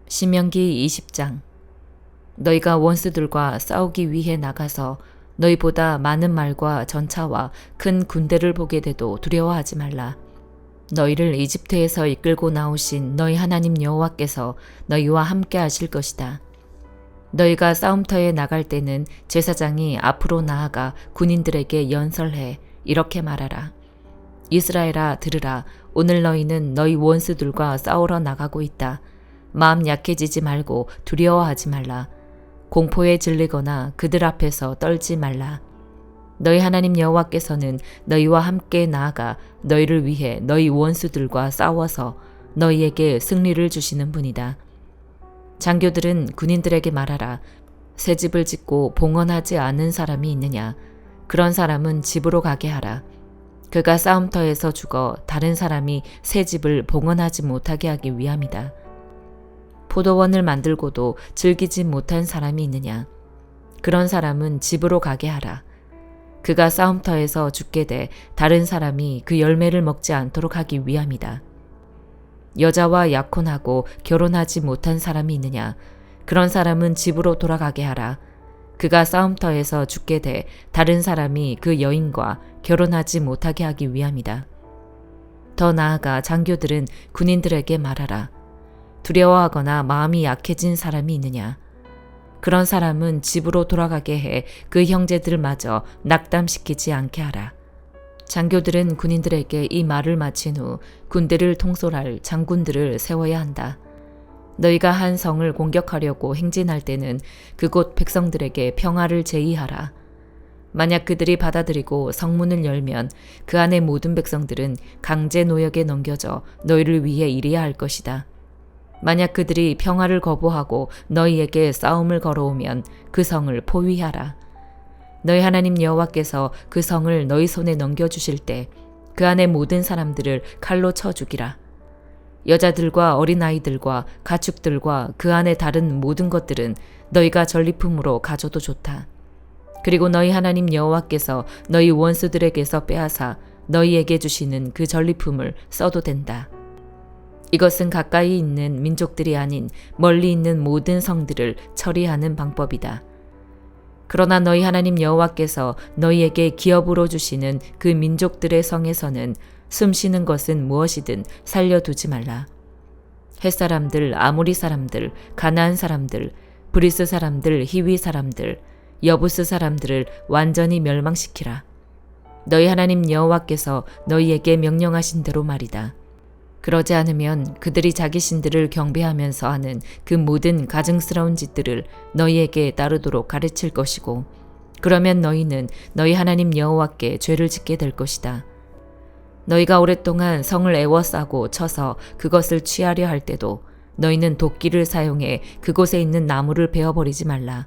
신명기 20장. 너희가 원수들과 싸우기 위해 나가서 너희보다 많은 말과 전차와 큰 군대를 보게 돼도 두려워하지 말라. 너희를 이집트에서 이끌고 나오신 너희 하나님 여호와께서 너희와 함께 하실 것이다. 너희가 싸움터에 나갈 때는 제사장이 앞으로 나아가 군인들에게 연설해 이렇게 말하라. 이스라엘아 들으라. 오늘 너희는 너희 원수들과 싸우러 나가고 있다. 마음 약해지지 말고 두려워하지 말라. 공포에 질리거나 그들 앞에서 떨지 말라. 너희 하나님 여호와께서는 너희와 함께 나아가 너희를 위해 너희 원수들과 싸워서 너희에게 승리를 주시는 분이다. 장교들은 군인들에게 말하라. 새 집을 짓고 봉헌하지 않은 사람이 있느냐? 그런 사람은 집으로 가게 하라. 그가 싸움터에서 죽어 다른 사람이 새 집을 봉헌하지 못하게 하기 위함이다. 포도원을 만들고도 즐기지 못한 사람이 있느냐? 그런 사람은 집으로 가게 하라. 그가 싸움터에서 죽게 돼 다른 사람이 그 열매를 먹지 않도록 하기 위함이다. 여자와 약혼하고 결혼하지 못한 사람이 있느냐? 그런 사람은 집으로 돌아가게 하라. 그가 싸움터에서 죽게 돼 다른 사람이 그 여인과 결혼하지 못하게 하기 위함이다. 더 나아가 장교들은 군인들에게 말하라. 두려워하거나 마음이 약해진 사람이 있느냐? 그런 사람은 집으로 돌아가게 해 그 형제들마저 낙담시키지 않게 하라. 장교들은 군인들에게 이 말을 마친 후 군대를 통솔할 장군들을 세워야 한다. 너희가 한 성을 공격하려고 행진할 때는 그곳 백성들에게 평화를 제의하라. 만약 그들이 받아들이고 성문을 열면 그 안의 모든 백성들은 강제 노역에 넘겨져 너희를 위해 일해야 할 것이다. 만약 그들이 평화를 거부하고 너희에게 싸움을 걸어오면 그 성을 포위하라. 너희 하나님 여호와께서 그 성을 너희 손에 넘겨주실 때 그 안의 모든 사람들을 칼로 쳐 죽이라. 여자들과 어린아이들과 가축들과 그 안에 다른 모든 것들은 너희가 전리품으로 가져도 좋다. 그리고 너희 하나님 여호와께서 너희 원수들에게서 빼앗아 너희에게 주시는 그 전리품을 써도 된다. 이것은 가까이 있는 민족들이 아닌 멀리 있는 모든 성들을 처리하는 방법이다. 그러나 너희 하나님 여호와께서 너희에게 기업으로 주시는 그 민족들의 성에서는 숨쉬는 것은 무엇이든 살려두지 말라. 헷사람들, 아모리 사람들, 가나안 사람들, 브리스 사람들, 히위 사람들, 여부스 사람들을 완전히 멸망시키라. 너희 하나님 여호와께서 너희에게 명령하신 대로 말이다. 그러지 않으면 그들이 자기 신들을 경배하면서 하는 그 모든 가증스러운 짓들을 너희에게 따르도록 가르칠 것이고, 그러면 너희는 너희 하나님 여호와께 죄를 짓게 될 것이다. 너희가 오랫동안 성을 애워싸고 쳐서 그것을 취하려 할 때도 너희는 도끼를 사용해 그곳에 있는 나무를 베어버리지 말라.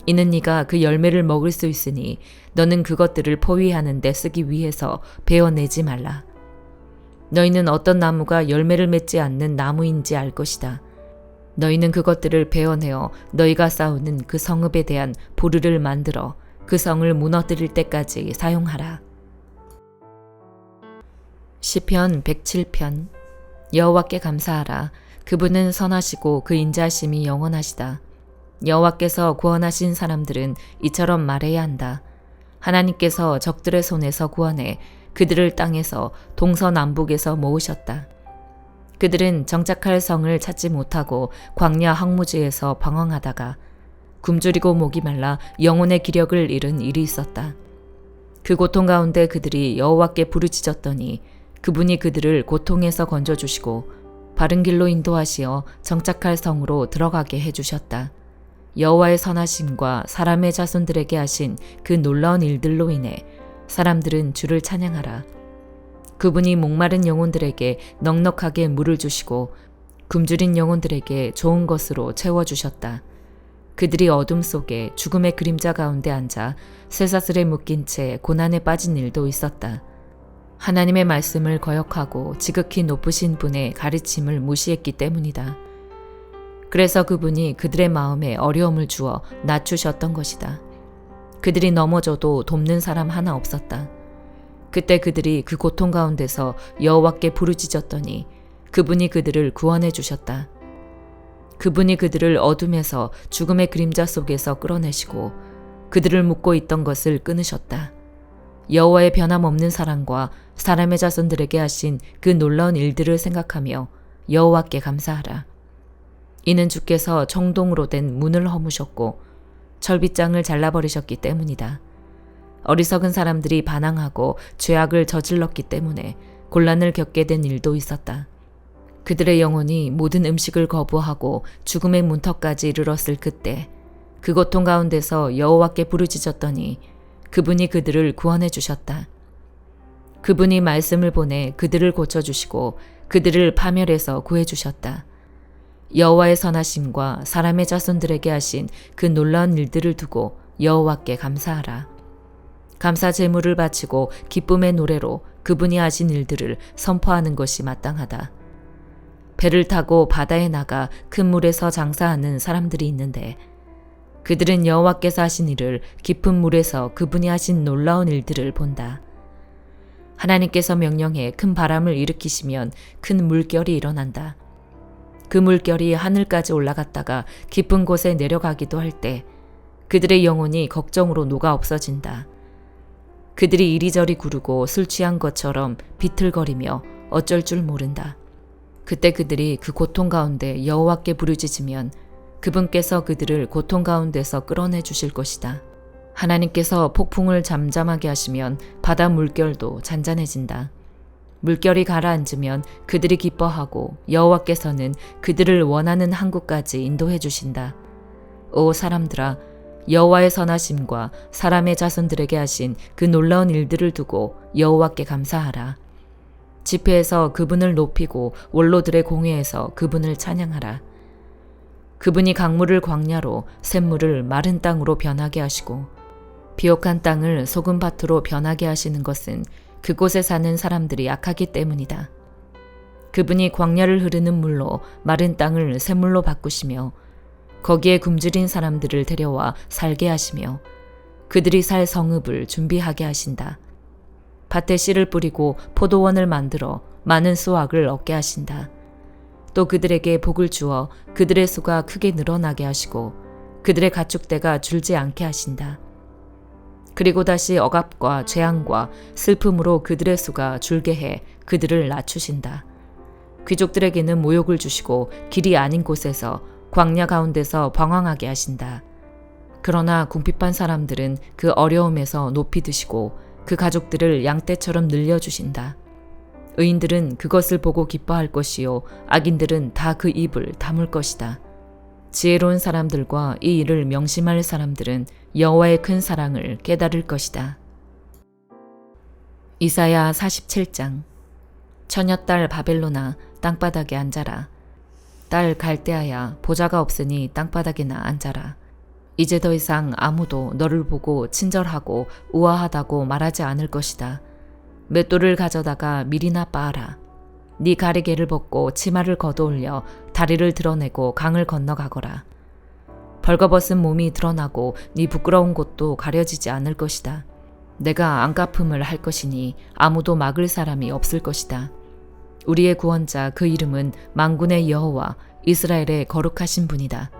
이는 네가 그 열매를 먹을 수 있으니 너는 그것들을 포위하는 데 쓰기 위해서 베어내지 말라. 너희는 어떤 나무가 열매를 맺지 않는 나무인지 알 것이다. 너희는 그것들을 베어내어 너희가 싸우는 그 성읍에 대한 보르를 만들어 그 성을 무너뜨릴 때까지 사용하라. 시편 107편. 여호와께 감사하라. 그분은 선하시고 그 인자하심이 영원하시다. 여호와께서 구원하신 사람들은 이처럼 말해야 한다. 하나님께서 적들의 손에서 구원해 그들을 땅에서 동서남북에서 모으셨다. 그들은 정착할 성을 찾지 못하고 광야 황무지에서 방황하다가 굶주리고 목이 말라 영혼의 기력을 잃은 일이 있었다. 그 고통 가운데 그들이 여호와께 부르짖었더니 그분이 그들을 고통에서 건져주시고 바른 길로 인도하시어 정착할 성으로 들어가게 해주셨다. 여호와의 선하심과 사람의 자손들에게 하신 그 놀라운 일들로 인해 사람들은 주를 찬양하라. 그분이 목마른 영혼들에게 넉넉하게 물을 주시고 굶주린 영혼들에게 좋은 것으로 채워주셨다. 그들이 어둠 속에 죽음의 그림자 가운데 앉아 쇠사슬에 묶인 채 고난에 빠진 일도 있었다. 하나님의 말씀을 거역하고 지극히 높으신 분의 가르침을 무시했기 때문이다. 그래서 그분이 그들의 마음에 어려움을 주어 낮추셨던 것이다. 그들이 넘어져도 돕는 사람 하나 없었다. 그때 그들이 그 고통 가운데서 여호와께 부르짖었더니 그분이 그들을 구원해 주셨다. 그분이 그들을 어둠에서 죽음의 그림자 속에서 끌어내시고 그들을 묶고 있던 것을 끊으셨다. 여호와의 변함없는 사랑과 사람의 자손들에게 하신 그 놀라운 일들을 생각하며 여호와께 감사하라. 이는 주께서 청동으로 된 문을 허무셨고 철빗장을 잘라버리셨기 때문이다. 어리석은 사람들이 반항하고 죄악을 저질렀기 때문에 곤란을 겪게 된 일도 있었다. 그들의 영혼이 모든 음식을 거부하고 죽음의 문턱까지 이르렀을 그때 그 고통 가운데서 여호와께 부르짖었더니 그분이 그들을 구원해 주셨다. 그분이 말씀을 보내 그들을 고쳐주시고 그들을 파멸해서 구해주셨다. 여호와의 선하심과 사람의 자손들에게 하신 그 놀라운 일들을 두고 여호와께 감사하라. 감사 제물을 바치고 기쁨의 노래로 그분이 하신 일들을 선포하는 것이 마땅하다. 배를 타고 바다에 나가 큰 물에서 장사하는 사람들이 있는데 그들은 여호와께서 하신 일을 깊은 물에서 그분이 하신 놀라운 일들을 본다. 하나님께서 명령해 큰 바람을 일으키시면 큰 물결이 일어난다. 그 물결이 하늘까지 올라갔다가 깊은 곳에 내려가기도 할 때 그들의 영혼이 걱정으로 녹아 없어진다. 그들이 이리저리 구르고 술 취한 것처럼 비틀거리며 어쩔 줄 모른다. 그때 그들이 그 고통 가운데 여호와께 부르짖으면 그분께서 그들을 고통 가운데서 끌어내 주실 것이다. 하나님께서 폭풍을 잠잠하게 하시면 바다 물결도 잔잔해진다. 물결이 가라앉으면 그들이 기뻐하고 여호와께서는 그들을 원하는 항구까지 인도해 주신다. 오 사람들아, 여호와의 선하심과 사람의 자손들에게 하신 그 놀라운 일들을 두고 여호와께 감사하라. 집회에서 그분을 높이고 원로들의 공회에서 그분을 찬양하라. 그분이 강물을 광야로 샘물을 마른 땅으로 변하게 하시고 비옥한 땅을 소금밭으로 변하게 하시는 것은 그곳에 사는 사람들이 약하기 때문이다. 그분이 광야를 흐르는 물로 마른 땅을 샘물로 바꾸시며 거기에 굶주린 사람들을 데려와 살게 하시며 그들이 살 성읍을 준비하게 하신다. 밭에 씨를 뿌리고 포도원을 만들어 많은 수확을 얻게 하신다. 또 그들에게 복을 주어 그들의 수가 크게 늘어나게 하시고 그들의 가축대가 줄지 않게 하신다. 그리고 다시 억압과 재앙과 슬픔으로 그들의 수가 줄게 해 그들을 낮추신다. 귀족들에게는 모욕을 주시고 길이 아닌 곳에서 광야 가운데서 방황하게 하신다. 그러나 궁핍한 사람들은 그 어려움에서 높이 드시고 그 가족들을 양떼처럼 늘려주신다. 의인들은 그것을 보고 기뻐할 것이요 악인들은 다 그 입을 다물 것이다. 지혜로운 사람들과 이 일을 명심할 사람들은 여호와의 큰 사랑을 깨달을 것이다. 이사야 47장. 처녀딸 바벨론아, 땅바닥에 앉아라. 딸 갈대아야, 보좌가 없으니 땅바닥에나 앉아라. 이제 더 이상 아무도 너를 보고 친절하고 우아하다고 말하지 않을 것이다. 맷돌을 가져다가 밀이나 빻아라. 네 가리개를 벗고 치마를 걷어올려 다리를 드러내고 강을 건너가거라. 벌거벗은 몸이 드러나고 네 부끄러운 곳도 가려지지 않을 것이다. 내가 안갚음을 할 것이니 아무도 막을 사람이 없을 것이다. 우리의 구원자 그 이름은 만군의 여호와 이스라엘의 거룩하신 분이다.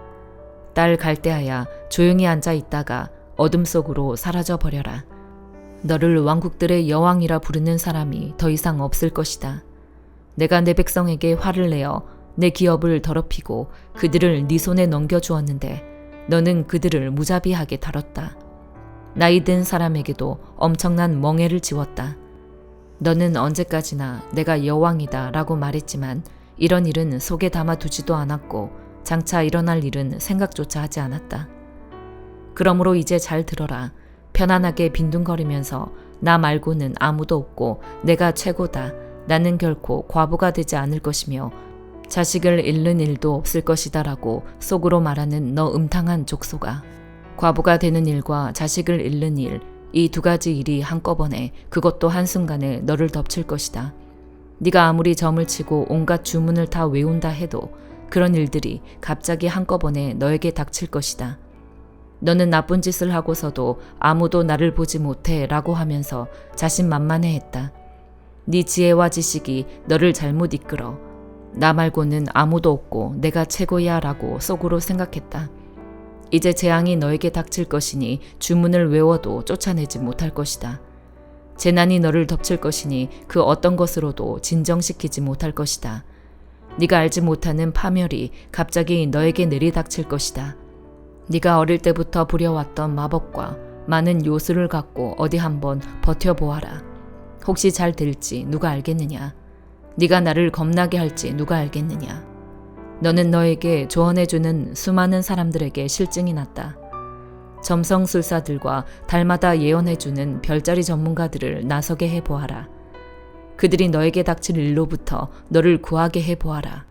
딸 갈대아야, 조용히 앉아 있다가 어둠 속으로 사라져 버려라. 너를 왕국들의 여왕이라 부르는 사람이 더 이상 없을 것이다. 내가 내 백성에게 화를 내어 내 기업을 더럽히고 그들을 네 손에 넘겨주었는데 너는 그들을 무자비하게 다뤘다. 나이 든 사람에게도 엄청난 멍해를 지웠다. 너는 언제까지나 내가 여왕이다 라고 말했지만 이런 일은 속에 담아두지도 않았고 장차 일어날 일은 생각조차 하지 않았다. 그러므로 이제 잘 들어라. 편안하게 빈둥거리면서 나 말고는 아무도 없고 내가 최고다. 나는 결코 과부가 되지 않을 것이며 자식을 잃는 일도 없을 것이다 라고 속으로 말하는 너 음탕한 족속아. 과부가 되는 일과 자식을 잃는 일, 이 두 가지 일이 한꺼번에 그것도 한순간에 너를 덮칠 것이다. 네가 아무리 점을 치고 온갖 주문을 다 외운다 해도 그런 일들이 갑자기 한꺼번에 너에게 닥칠 것이다. 너는 나쁜 짓을 하고서도 아무도 나를 보지 못해 라고 하면서 자신만만해 했다. 네 지혜와 지식이 너를 잘못 이끌어 나 말고는 아무도 없고 내가 최고야 라고 속으로 생각했다. 이제 재앙이 너에게 닥칠 것이니 주문을 외워도 쫓아내지 못할 것이다. 재난이 너를 덮칠 것이니 그 어떤 것으로도 진정시키지 못할 것이다. 네가 알지 못하는 파멸이 갑자기 너에게 내리닥칠 것이다. 네가 어릴 때부터 부려왔던 마법과 많은 요술을 갖고 어디 한번 버텨보아라. 혹시 잘 될지 누가 알겠느냐? 네가 나를 겁나게 할지 누가 알겠느냐? 너는 너에게 조언해주는 수많은 사람들에게 실증이 났다. 점성술사들과 달마다 예언해주는 별자리 전문가들을 나서게 해보아라. 그들이 너에게 닥칠 일로부터 너를 구하게 해보아라.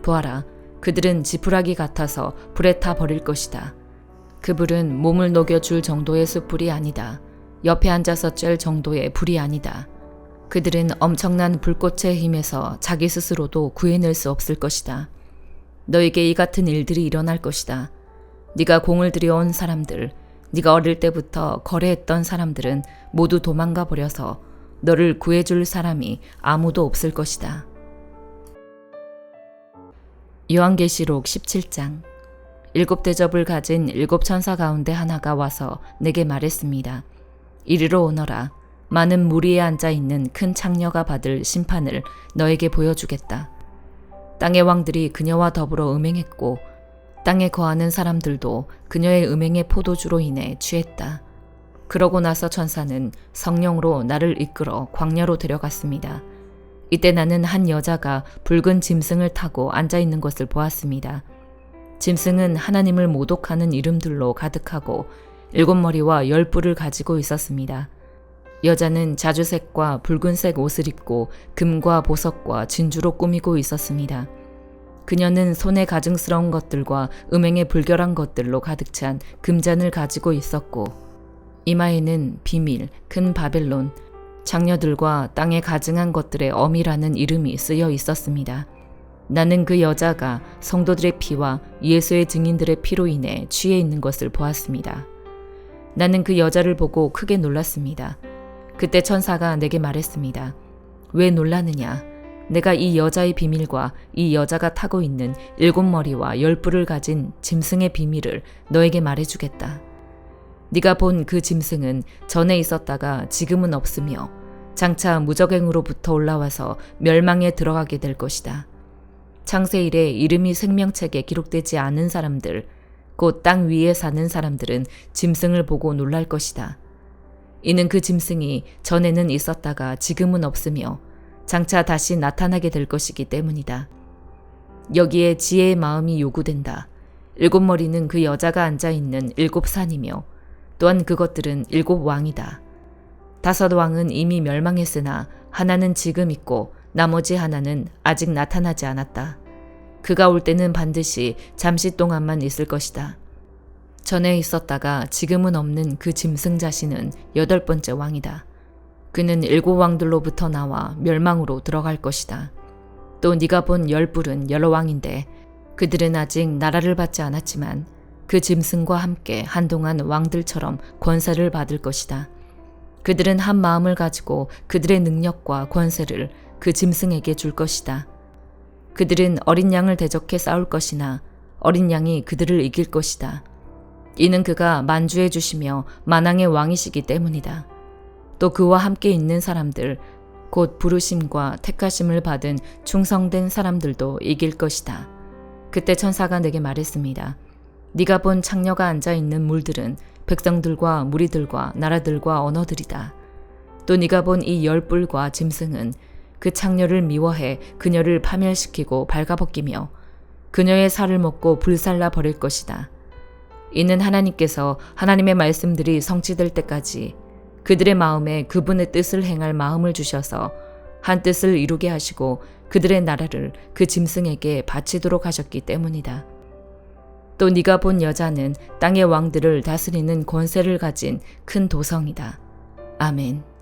보아라, 그들은 지푸라기 같아서 불에 타 버릴 것이다. 그 불은 몸을 녹여줄 정도의 숯불이 아니다. 옆에 앉아서 쬐 정도의 불이 아니다. 그들은 엄청난 불꽃의 힘에서 자기 스스로도 구해낼 수 없을 것이다. 너에게 이 같은 일들이 일어날 것이다. 네가 공을 들여온 사람들, 네가 어릴 때부터 거래했던 사람들은 모두 도망가 버려서 너를 구해줄 사람이 아무도 없을 것이다. 요한계시록 17장. 7대접을 가진 7천사 가운데 하나가 와서 내게 말했습니다. 이리로 오너라. 많은 무리에 앉아있는 큰 창녀가 받을 심판을 너에게 보여주겠다. 땅의 왕들이 그녀와 더불어 음행했고 땅에 거하는 사람들도 그녀의 음행의 포도주로 인해 취했다. 그러고 나서 천사는 성령으로 나를 이끌어 광야로 데려갔습니다. 이때 나는 한 여자가 붉은 짐승을 타고 앉아있는 것을 보았습니다. 짐승은 하나님을 모독하는 이름들로 가득하고 7머리와 10뿔을 가지고 있었습니다. 여자는 자주색과 붉은색 옷을 입고 금과 보석과 진주로 꾸미고 있었습니다. 그녀는 손에 가증스러운 것들과 음행에 불결한 것들로 가득 찬 금잔을 가지고 있었고 이마에는 비밀, 큰 바벨론, 장녀들과 땅에 가증한 것들의 어미라는 이름이 쓰여 있었습니다. 나는 그 여자가 성도들의 피와 예수의 증인들의 피로 인해 취해 있는 것을 보았습니다. 나는 그 여자를 보고 크게 놀랐습니다. 그때 천사가 내게 말했습니다. 왜 놀라느냐? 내가 이 여자의 비밀과 이 여자가 타고 있는 7머리와 10뿔을 가진 짐승의 비밀을 너에게 말해주겠다. 네가 본 그 짐승은 전에 있었다가 지금은 없으며 장차 무적행으로부터 올라와서 멸망에 들어가게 될 것이다. 창세일에 이름이 생명책에 기록되지 않은 사람들, 곧 땅 위에 사는 사람들은 짐승을 보고 놀랄 것이다. 이는 그 짐승이 전에는 있었다가 지금은 없으며 장차 다시 나타나게 될 것이기 때문이다. 여기에 지혜의 마음이 요구된다. 7머리는 그 여자가 앉아있는 7산이며 또한 그것들은 7왕이다. 5왕은 이미 멸망했으나 하나는 지금 있고 나머지 하나는 아직 나타나지 않았다. 그가 올 때는 반드시 잠시 동안만 있을 것이다. 전에 있었다가 지금은 없는 그 짐승 자신은 8번째 왕이다. 그는 7왕들로부터 나와 멸망으로 들어갈 것이다. 또 네가 본 10뿔은 여러 왕인데 그들은 아직 나라를 받지 않았지만 그 짐승과 함께 한동안 왕들처럼 권세를 받을 것이다. 그들은 한 마음을 가지고 그들의 능력과 권세를 그 짐승에게 줄 것이다. 그들은 어린 양을 대적해 싸울 것이나 어린 양이 그들을 이길 것이다. 이는 그가 만주해 주시며 만왕의 왕이시기 때문이다. 또 그와 함께 있는 사람들, 곧 부르심과 택하심을 받은 충성된 사람들도 이길 것이다. 그때 천사가 내게 말했습니다. 네가 본 창녀가 앉아있는 물들은 백성들과 무리들과 나라들과 언어들이다. 또 네가 본 이 10뿔과 짐승은 그 창녀를 미워해 그녀를 파멸시키고 발가벗기며 그녀의 살을 먹고 불살라 버릴 것이다. 이는 하나님께서 하나님의 말씀들이 성취될 때까지 그들의 마음에 그분의 뜻을 행할 마음을 주셔서 한 뜻을 이루게 하시고 그들의 나라를 그 짐승에게 바치도록 하셨기 때문이다. 또 네가 본 여자는 땅의 왕들을 다스리는 권세를 가진 큰 도성이다. 아멘.